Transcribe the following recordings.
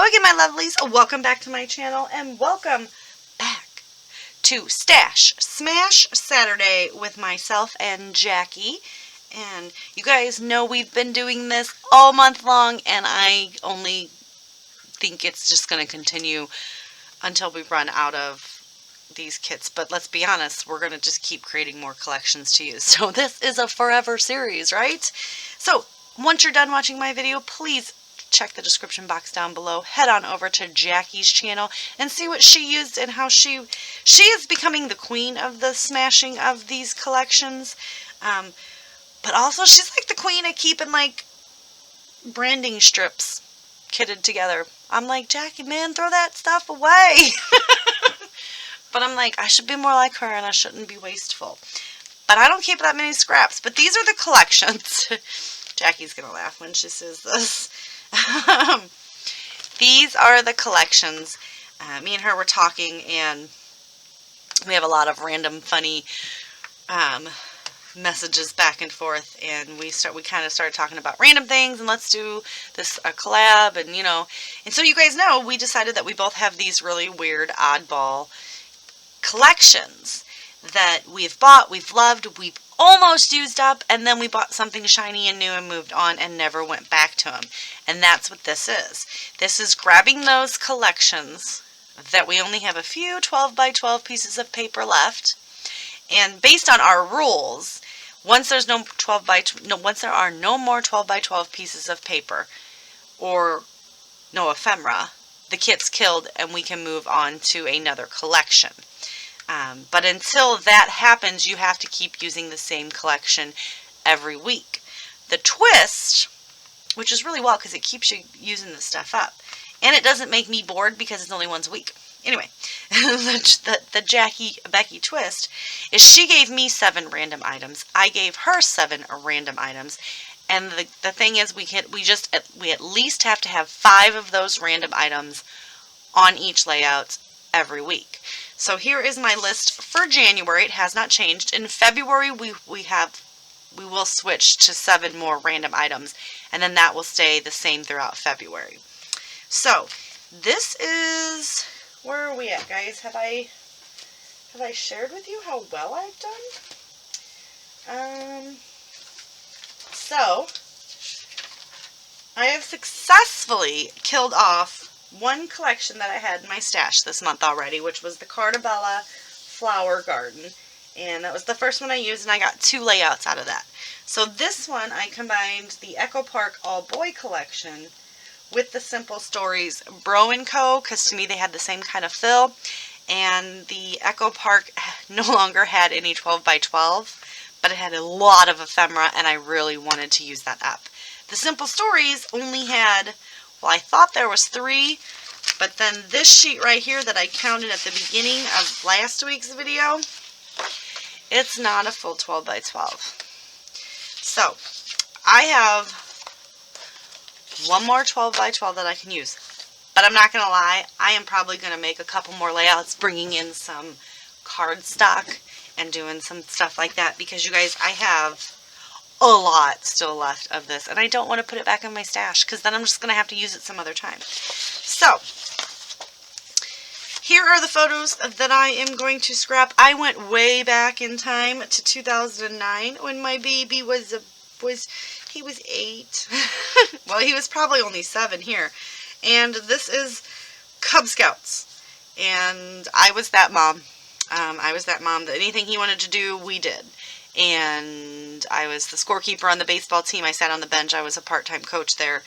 again, my lovelies, welcome back to my channel, and welcome back to Stash Smash Saturday with myself and Jackie. And you guys know we've been doing this all month long, and I only think it's just going to continue until we run out of these kits. But let's be honest, we're going to just keep creating more collections to use. So this is a forever series, right? So once you're done watching my video, please check the description box down below. Head on over to Jackie's channel and see what she used and how she is becoming the queen of the smashing of these collections. But also she's like the queen of keeping like branding strips kitted together. I'm like, Jackie, man, throw that stuff away. But I'm like, I should be more like her and I shouldn't be wasteful. But I don't keep that many scraps. But these are the collections. Jackie's going to laugh when she says this. These are the collections. Me and her were talking, and we have a lot of random funny messages back and forth, and we kind of started talking about random things, and let's do this collab, and you know, and so you guys know we decided that we both have these really weird oddball collections that we've bought, we've loved, we've almost used up, and then we bought something shiny and new and moved on and never went back to them. And that's what this is. This is grabbing those collections that we only have a few 12 by 12 pieces of paper left, and based on our rules, once there are no more 12 by 12 pieces of paper or no ephemera, the kit's killed and we can move on to another collection. But until that happens, you have to keep using the same collection every week. The twist, which is really well because it keeps you using the stuff up, and it doesn't make me bored because it's only once a week. Anyway, the Becky twist is she gave me 7 random items. I gave her 7 random items. And the thing is, we at least have to have 5 of those random items on each layout every week. So here is my list for January. It has not changed. In February, we will switch to 7 more random items, and then that will stay the same throughout February. So this is, where are we at, guys? Have I shared with you how well I've done? So I have successfully killed off one collection that I had in my stash this month already, which was the Cartabella Flower Garden. And that was the first one I used, and I got 2 layouts out of that. So this one, I combined the Echo Park All Boy collection with the Simple Stories Bro & Co., because to me they had the same kind of fill. And the Echo Park no longer had any 12 by 12, but it had a lot of ephemera, and I really wanted to use that up. The Simple Stories only had, well, I thought there was 3, but then this sheet right here that I counted at the beginning of last week's video, it's not a full 12 by 12. So I have one more 12 by 12 that I can use, but I'm not going to lie, I am probably going to make a couple more layouts, bringing in some cardstock and doing some stuff like that, because you guys, I have a lot still left of this, and I don't want to put it back in my stash because then I'm just going to have to use it some other time. So here are the photos that I am going to scrap. I went way back in time to 2009 when my baby was 8. Well, he was probably only 7 here. And this is Cub Scouts, and I was that mom. I was that mom that anything he wanted to do, we did. And I was the scorekeeper on the baseball team. I sat on the bench. I was a part-time coach there.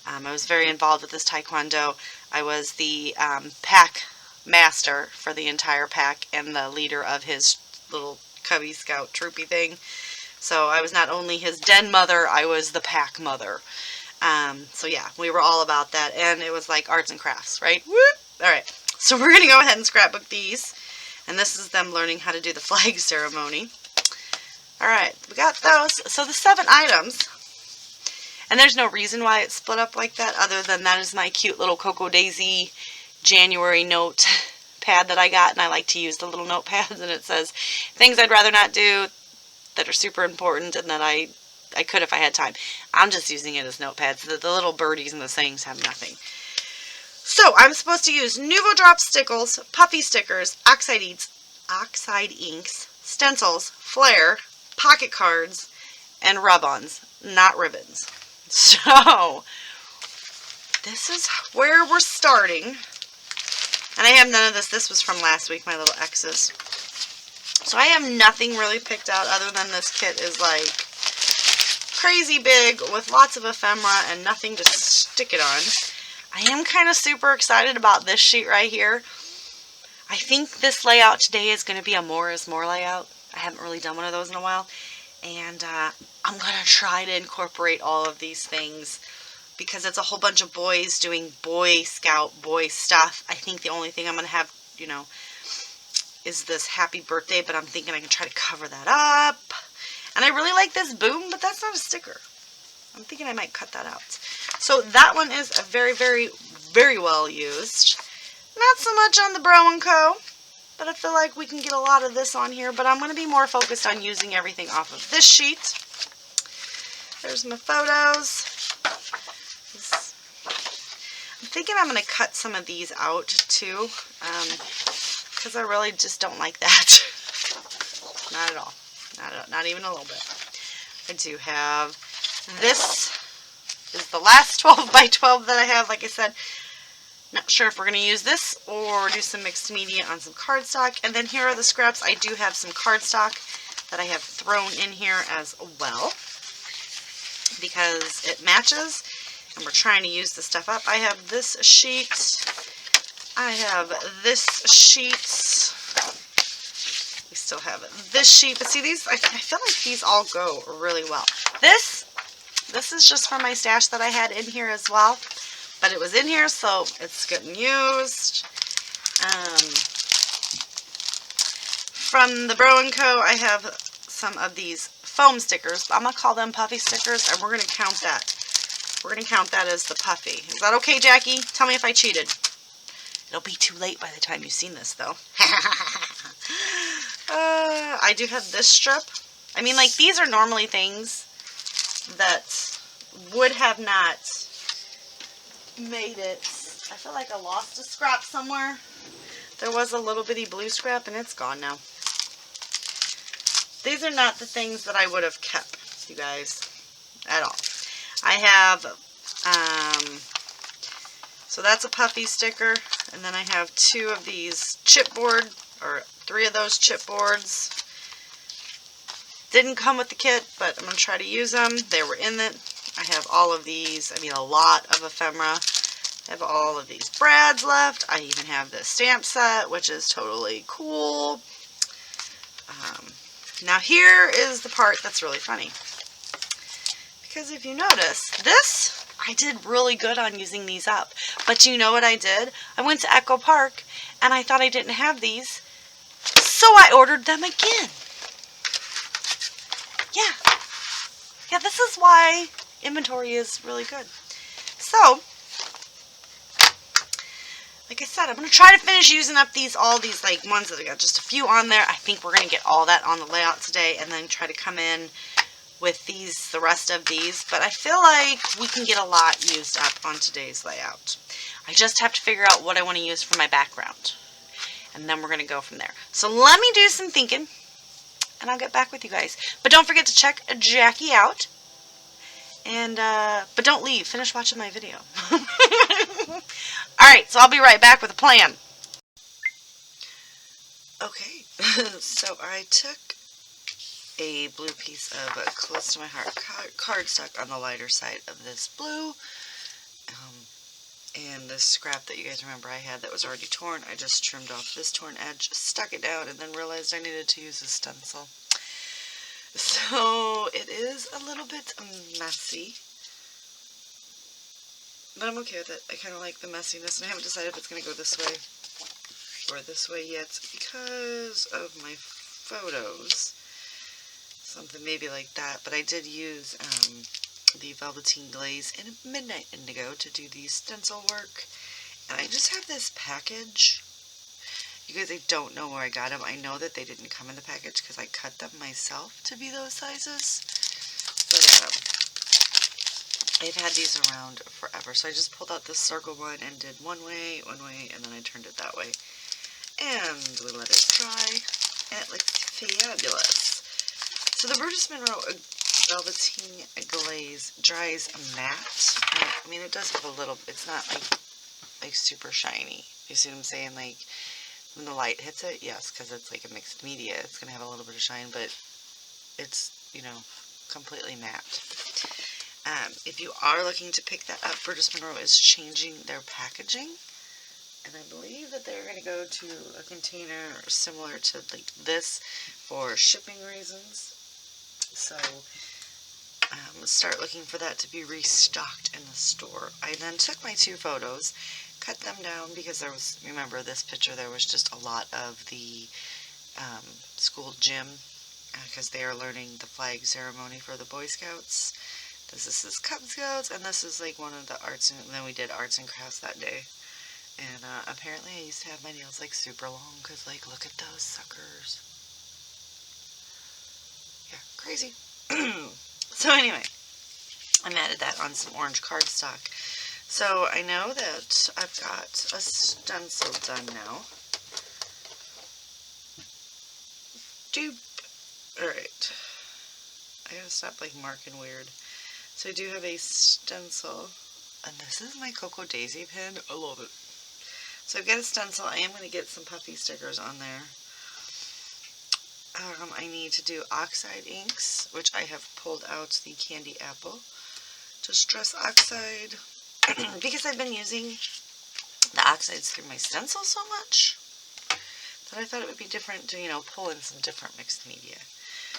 I was very involved with this taekwondo. I was the pack master for the entire pack and the leader of his little Cubby Scout troopy thing. So I was not only his den mother, I was the pack mother. So yeah, we were all about that. And it was like arts and crafts, right? Whoop! Alright, so we're going to go ahead and scrapbook these. And this is them learning how to do the flag ceremony. Alright, we got those. So the 7 items, and there's no reason why it's split up like that other than that is my cute little Cocoa Daisy January note pad that I got, and I like to use the little notepads, and it says things I'd rather not do that are super important and that I could if I had time. I'm just using it as notepads. The little birdies and the sayings have nothing. So I'm supposed to use Nuvo Drop stickles, puffy stickers, oxide inks, stencils, flare, pocket cards, and rub-ons, not ribbons. So this is where we're starting. And I have none of this. This was from last week, my little X's. So I have nothing really picked out other than this kit is like crazy big with lots of ephemera and nothing to stick it on. I am kind of super excited about this sheet right here. I think this layout today is going to be a more is more layout. I haven't really done one of those in a while. And I'm going to try to incorporate all of these things because it's a whole bunch of boys doing Boy Scout boy stuff. I think the only thing I'm going to have, you know, is this happy birthday, but I'm thinking I can try to cover that up. And I really like this boom, but that's not a sticker. I'm thinking I might cut that out. So that one is a very, very, very well used. Not so much on the Bro & Co., but I feel like we can get a lot of this on here, but I'm going to be more focused on using everything off of this sheet. There's my photos. I'm thinking I'm going to cut some of these out too, because I really just don't like that. Not at all. Not even a little bit. I do have this. Is the last 12 by 12 that I have. Like I said, not sure if we're going to use this or do some mixed media on some cardstock. And then here are the scraps. I do have some cardstock that I have thrown in here as well because it matches and we're trying to use the stuff up. I have this sheet. I have this sheet. We still have this sheet. But see, these, I feel like these all go really well. This is just from my stash that I had in here as well. But it was in here, so it's getting used. From the Bro & Co., I have some of these foam stickers. I'm going to call them puffy stickers, and we're going to count that. We're going to count that as the puffy. Is that okay, Jackie? Tell me if I cheated. It'll be too late by the time you've seen this, though. I do have this strip. I mean, like, these are normally things that would have not made it. I feel like I lost a scrap somewhere. There was a little bitty blue scrap and it's gone now. These are not the things that I would have kept, you guys, at all. I have, so that's a puffy sticker, and then I have 2 of these chipboard, or 3 of those chipboards. Didn't come with the kit, but I'm going to try to use them. They were in it. I have all of these, I mean a lot of ephemera. I have all of these brads left. I even have this stamp set, which is totally cool. Now here is the part that's really funny. Because if you notice, this, I did really good on using these up. But you know what I did? I went to Echo Park, and I thought I didn't have these. So I ordered them again. Yeah. Yeah, this is why inventory is really good. So, like I said, I'm going to try to finish using up all these like ones that I got just a few on there. I think we're going to get all that on the layout today and then try to come in with these, the rest of these. But I feel like we can get a lot used up on today's layout. I just have to figure out what I want to use for my background. And then we're going to go from there. So let me do some thinking. And I'll get back with you guys. But don't forget to check Jackie out. And, but don't leave. Finish watching my video. Alright, so I'll be right back with a plan. Okay, so I took a blue piece of close to my heart cardstock on the lighter side of this blue. And this scrap that you guys remember I had that was already torn, I just trimmed off this torn edge, stuck it down, and then realized I needed to use a stencil. So it is a little bit messy, but I'm okay with it. I kind of like the messiness, and I haven't decided if it's going to go this way or this way yet because of my photos. Something maybe like that, but I did use the Velveteen Glaze in Midnight Indigo to do the stencil work. And I just have this package. You guys, I don't know where I got them. I know that they didn't come in the package because I cut them myself to be those sizes. But I've had these around forever. So I just pulled out this circle one and did one way, and then I turned it that way. And we let it dry, and it looks fabulous. So the Burgess Monroe Velveteen Glaze dries matte. I mean, it does have a little, it's not like super shiny. You see what I'm saying? Like, when the light hits it, yes, because it's like a mixed media, it's going to have a little bit of shine, but it's, you know, completely matte. If you are looking to pick that up, Burgess Monroe is changing their packaging, and I believe that they're going to go to a container similar to like this for shipping reasons. So start looking for that to be restocked in the store. I then took my 2 photos, cut them down because there was, remember this picture, there was just a lot of the school gym because they are learning the flag ceremony for the Boy Scouts. This is Cub Scouts, and this is like one of the arts, and then we did arts and crafts that day. And apparently I used to have my nails like super long because like look at those suckers. Yeah, crazy. So anyway, I added that on some orange cardstock. So I know that I've got a stencil done now. Alright. I gotta stop like marking weird. So I do have a stencil, and this is my Cocoa Daisy pen. I love it. So I've got a stencil. I am going to get some puffy stickers on there. I need to do oxide inks, which I have pulled out the Candy Apple Distress Oxide because I've been using the oxides through my stencil so much that I thought it would be different to, you know, pull in some different mixed media.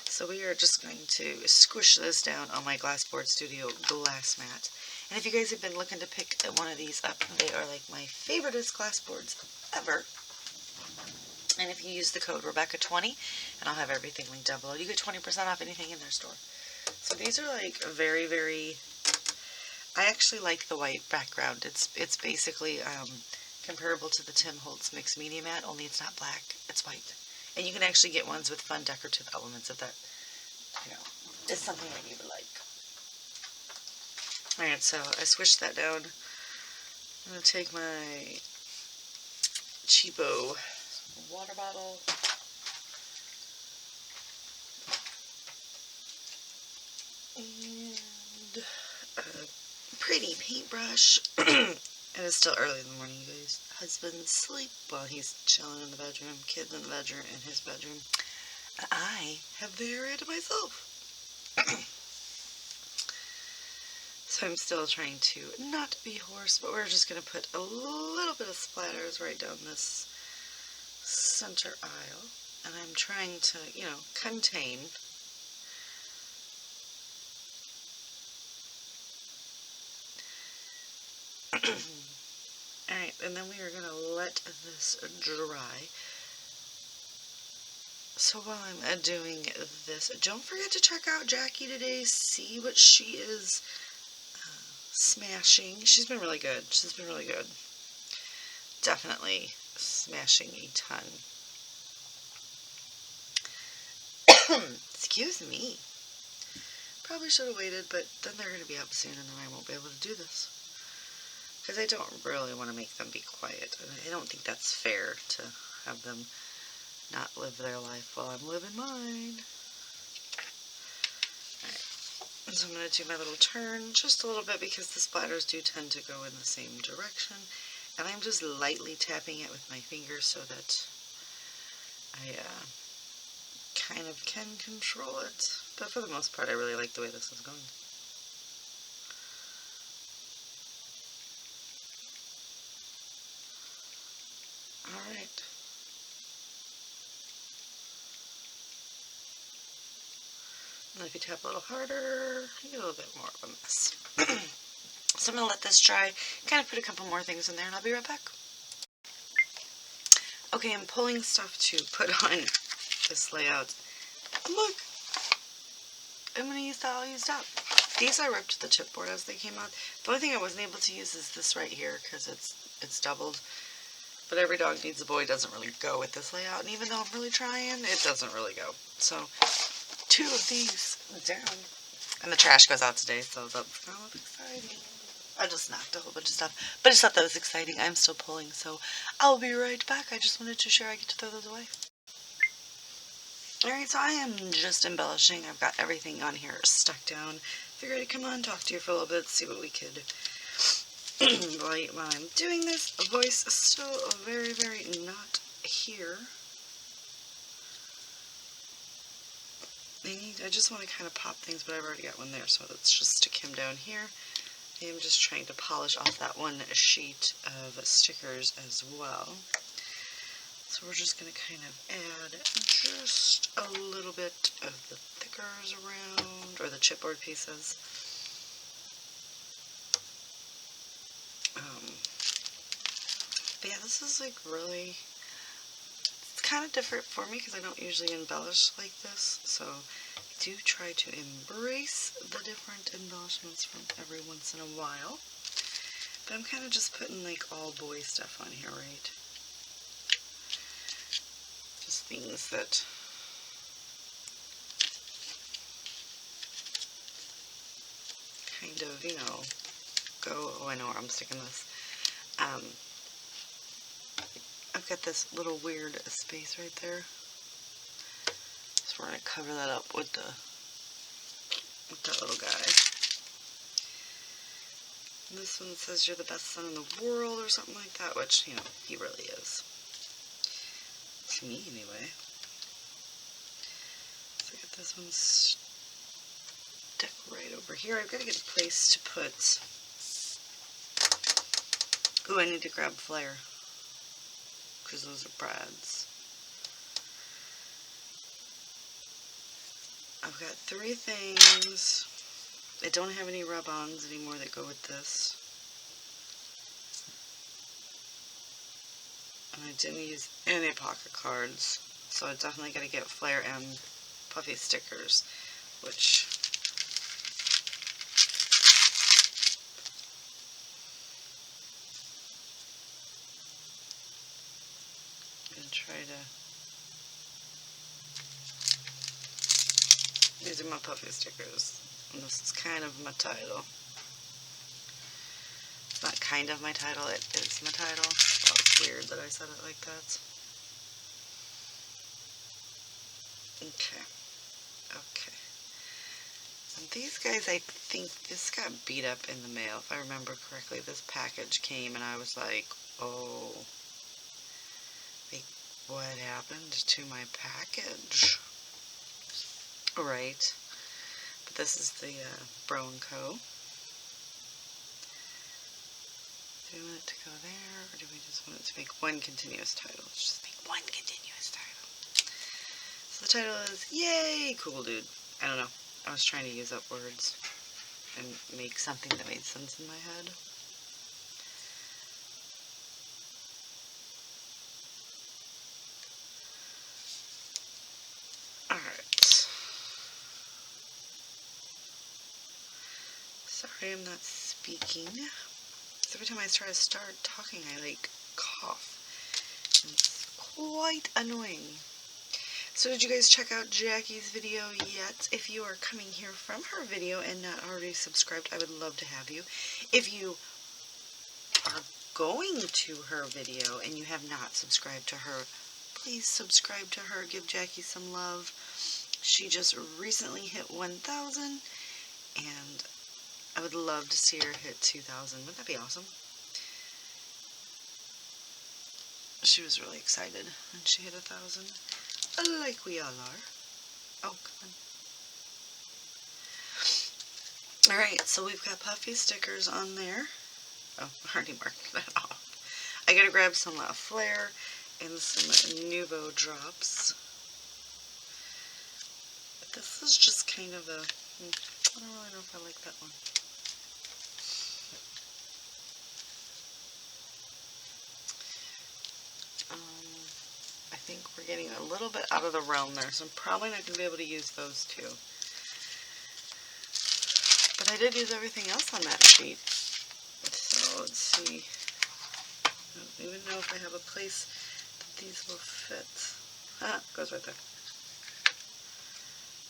So we are just going to squish this down on my Glassboard Studio glass mat. And if you guys have been looking to pick one of these up, they are like my favoriteest glass boards ever. And if you use the code Rebecca20, and I'll have everything linked down below, you get 20% off anything in their store. So these are like very, very, I actually like the white background. It's basically comparable to the Tim Holtz Mixed Media Mat, only it's not black, it's white. And you can actually get ones with fun decorative elements if that, you know, is something that you would like. Alright, so I squished that down. I'm going to take my cheapo water bottle. And a pretty paintbrush. And it's still early in the morning, you guys. Husband's asleep while he's chilling in the bedroom. Kids in the bedroom, in his bedroom. And I have the area to myself. So I'm still trying to not be hoarse, but we're just going to put a little bit of splatters right down this center aisle. And I'm trying to, you know, contain. Alright, and then we are going to let this dry. So while I'm doing this, don't forget to check out Jacqie today. See what she is smashing. She's been really good. She's been really good. Definitely smashing a ton. Excuse me. Probably should have waited, but then they're going to be up soon and then I won't be able to do this. Because I don't really want to make them be quiet. And I don't think that's fair to have them not live their life while I'm living mine. Alright, so I'm going to do my little turn just a little bit because the splatters do tend to go in the same direction. And I'm just lightly tapping it with my fingers so that I kind of can control it. But for the most part, I really like the way this is going. Alright. And if you tap a little harder, you get a little bit more of a mess. So I'm going to let this dry, kind of put a couple more things in there, and I'll be right back. Okay, I'm pulling stuff to put on this layout. Look! I'm going to use that all used up. These I ripped the chipboard as they came out. The only thing I wasn't able to use is this right here, because it's doubled. But every dog needs a boy doesn't really go with this layout, and even though I'm really trying, it doesn't really go. So, 2 of these down. And the trash goes out today, so that's kind of exciting. I just knocked a whole bunch of stuff, but I just thought that was exciting. I'm still pulling, so I'll be right back. I just wanted to share I get to throw those away. Alright, so I am just embellishing. I've got everything on here stuck down. Figured I'd come on, talk to you for a little bit, see what we could while I'm doing this. Voice is still very, very not here. I just want to kind of pop things, but I've already got one there, so let's just stick him down here. I'm just trying to polish off that one sheet of stickers as well. So we're just going to kind of add just a little bit of the thickers around, or the chipboard pieces. But yeah, this is like really, it's kind of different for me because I don't usually embellish like this. So I do try to embrace the different embellishments from every once in a while. But I'm kind of just putting like all boy stuff on here, right? Just things that kind of, you know, go, oh, I know where I'm sticking this. I've got this little weird space right there. So we're going to cover that up with the little guy. And this one says you're the best son in the world or something like that, which, you know, he really is. To me, anyway. So I got this one stuck right over here. I've got to get a place to put... Ooh, I need to grab Flare, because those are Brad's. I've got 3 things. I don't have any rub-ons anymore that go with this. And I didn't use any pocket cards, so I definitely got to get Flare and puffy stickers, which... and try to... These are my puffy stickers, and this is kind of my title. It's not kind of my title, it is my title. That was weird that I said it like that. Okay. Okay. And these guys, I think this got beat up in the mail, if I remember correctly. This package came and I was like, oh, wait, what happened to my package? Right. But this is the Bronco. Do we want it to go there, or do we just want it to make one continuous title? Let's just make one continuous title. So the title is, Yay, Cool Dude. I don't know. I was trying to use up words and make something that made sense in my head. Alright. Sorry I'm not speaking. Every time I try to start talking, I like cough. And it's quite annoying. So did you guys check out Jackie's video yet? If you are coming here from her video and not already subscribed, I would love to have you. If you are going to her video and you have not subscribed to her, please subscribe to her. Give Jackie some love. She just recently hit 1,000 and I would love to see her hit 2,000. Wouldn't that be awesome? She was really excited when she hit 1,000. Like we all are. Oh, come on. Alright, so we've got puffy stickers on there. Oh, I already marked that off. I gotta grab some Flare and some Nouveau drops. But this is just kind of a... I don't really know if I like that one. I think we're getting a little bit out of the realm there, so I'm probably not going to be able to use those two. But I did use everything else on that sheet. So let's see. I don't even know if I have a place that these will fit. Ah, it goes right there.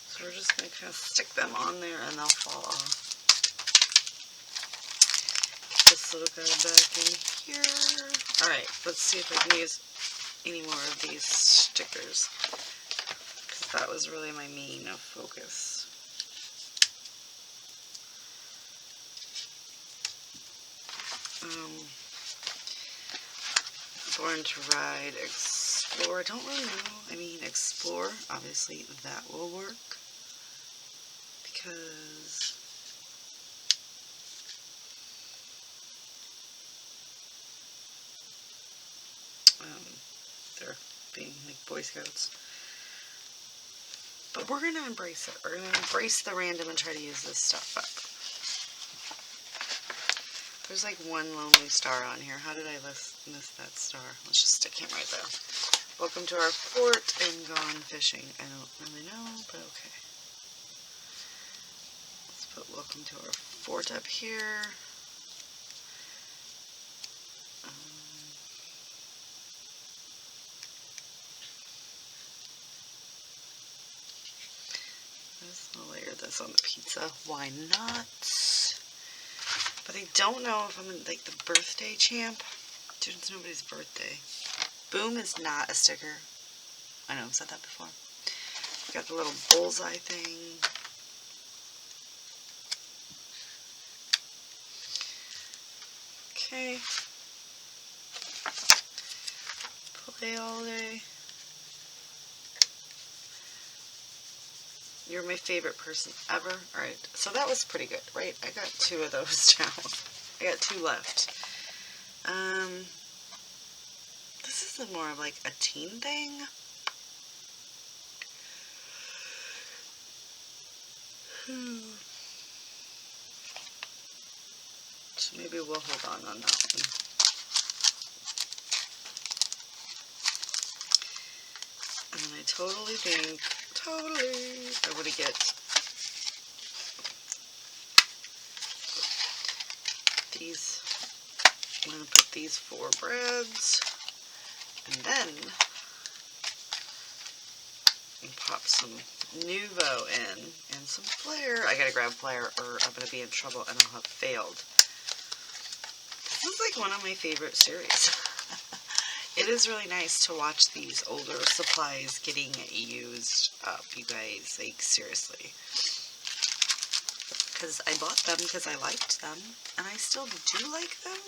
So So we're just going to kind of stick them on there and they'll fall off. This little guy back in here. Alright, let's see if I can use any more of these stickers. Because that was really my main focus. Born to Ride, Explore. I don't really know. I mean, Explore, obviously that will work. Because they're being like Boy Scouts. But we're going to embrace it. We're going to embrace the random and try to use this stuff up. There's like one lonely star on here. How did I miss that star? Let's just stick him right there. Welcome to our fort and gone fishing. I don't really know, but okay. Let's put welcome to our fort up here. I'll layer this on the pizza. Why not? But I don't know if I'm in, like, the birthday champ. Dude, it's nobody's birthday. Boom is not a sticker. I know I've said that before. We've got the little bullseye thing. Okay. Play all day. You're my favorite person ever. Alright, so that was pretty good, right? I got 2 of those down. I got 2 left. This is more of like a teen thing. So maybe we'll hold on that one. And then I totally think, I want to get these. I'm going to put these 4 breads, and then pop some Nuvo in and some Flair. I gotta grab Flair or I'm going to be in trouble and I'll have failed. This is like one of my favorite series. It is really nice to watch these older supplies getting used up, you guys. Like, seriously. Because I bought them because I liked them, and I still do like them.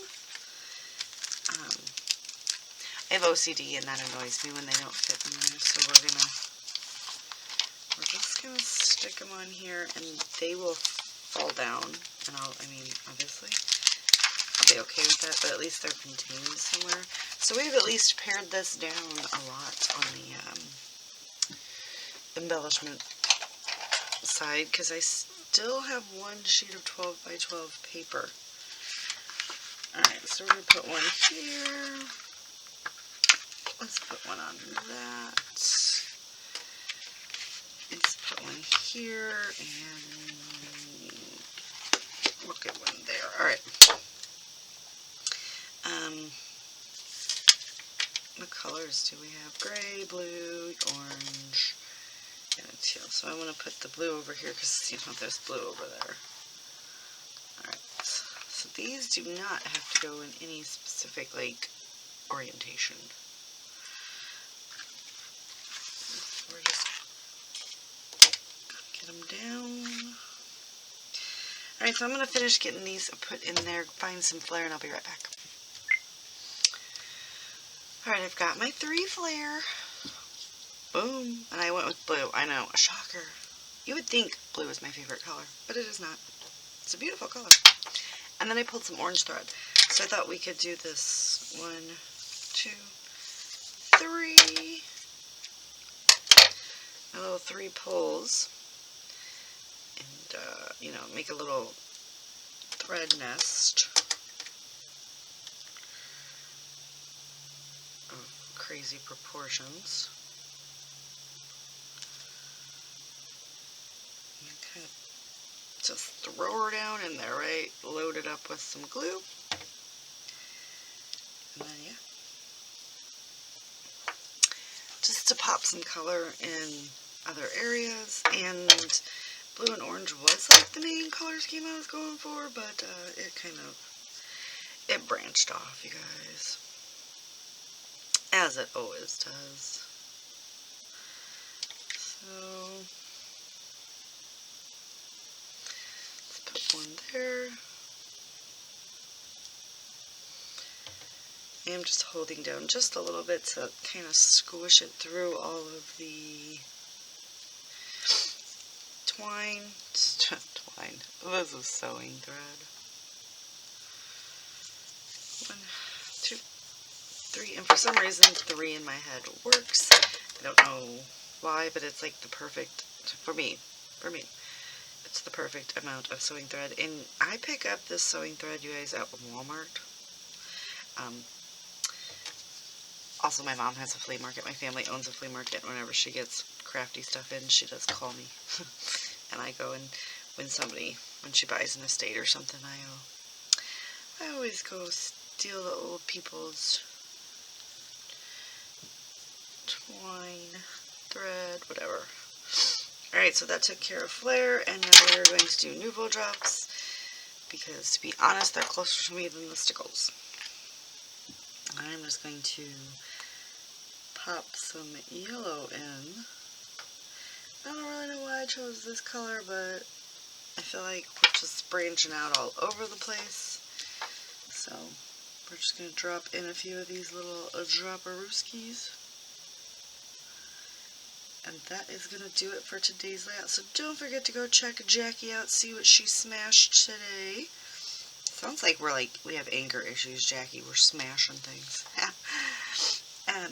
I have OCD, and that annoys me when they don't fit in there, so we're just gonna stick them on here, and they will fall down, and I mean, obviously, I'll be okay with that, but at least they're contained somewhere. So we've at least pared this down a lot on the embellishment side, because I still have 1 sheet of 12 by 12 paper. Alright, so we're going to put one here. Let's put one on that. Let's put one here, and we'll get one there. Alright. What colors do we have? Gray, blue, orange, and a teal. So I want to put the blue over here because, you know, there's blue over there. Alright. So these do not have to go in any specific, like, orientation. We're just get them down. Alright, so I'm going to finish getting these put in there, find some Flair, and I'll be right back. Alright, I've got my 3 Flair. Boom. And I went with blue. I know, a shocker. You would think blue is my favorite color, but it is not. It's a beautiful color. And then I pulled some orange thread. So I thought we could do this 1, 2, 3. A little 3 pulls. And, you know, make a little thread nest. Of crazy proportions. Okay. Just throw her down in there, right? Load it up with some glue. And then, yeah. Just to pop some color in other areas, and blue and orange was like the main color scheme I was going for, but it branched off, you guys, as it always does. So let's put one there. I'm just holding down just a little bit to kind of squish it through all of the twine. This is sewing thread. 1, 2, 3, and for some reason 3 in my head works. I don't know why, but it's like the perfect, for me, it's the perfect amount of sewing thread. And I pick up this sewing thread, you guys, at Walmart. Also, my mom has a flea market. My family owns a flea market. Whenever she gets crafty stuff in, she does call me. And I go, and when she buys an estate or something, I always go steal the old people's twine, thread, whatever. Alright, so that took care of flare, and now we're going to do nouveau drops, because to be honest, they're closer to me than the stickles. I'm just going to pop some yellow in. I don't really know why I chose this color, but I feel like we're just branching out all over the place. So we're just going to drop in a few of these little dropperooskies. And that is going to do it for today's layout. So don't forget to go check Jacqie out, see what she smashed today. Sounds like we have anger issues, Jacqie. We're smashing things.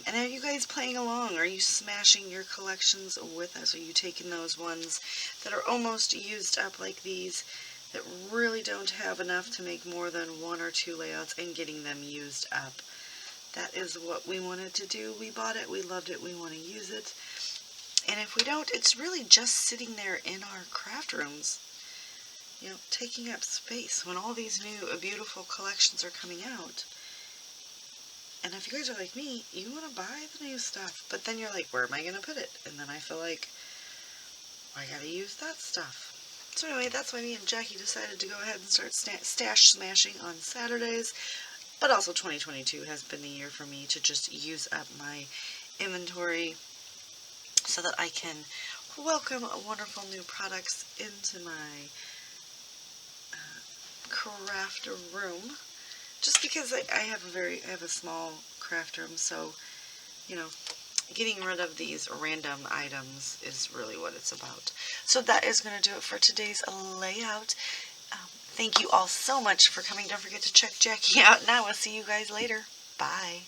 And are you guys playing along? Are you smashing your collections with us? Are you taking those ones that are almost used up like these, that really don't have enough to make more than 1 or 2 layouts, and getting them used up? That is what we wanted to do. We bought it, we loved it, we want to use it. And if we don't, it's really just sitting there in our craft rooms, you know, taking up space when all these new beautiful collections are coming out. And if you guys are like me, you want to buy the new stuff, but then you're like, where am I going to put it? And then I feel like, I got to use that stuff. So anyway, that's why me and Jacqie decided to go ahead and start stash smashing on Saturdays. But also 2022 has been the year for me to just use up my inventory so that I can welcome wonderful new products into my craft room. Just because I have a small craft room, so, you know, getting rid of these random items is really what it's about. So that is going to do it for today's layout. Thank you all so much for coming. Don't forget to check Jacqie out, and I will see you guys later. Bye.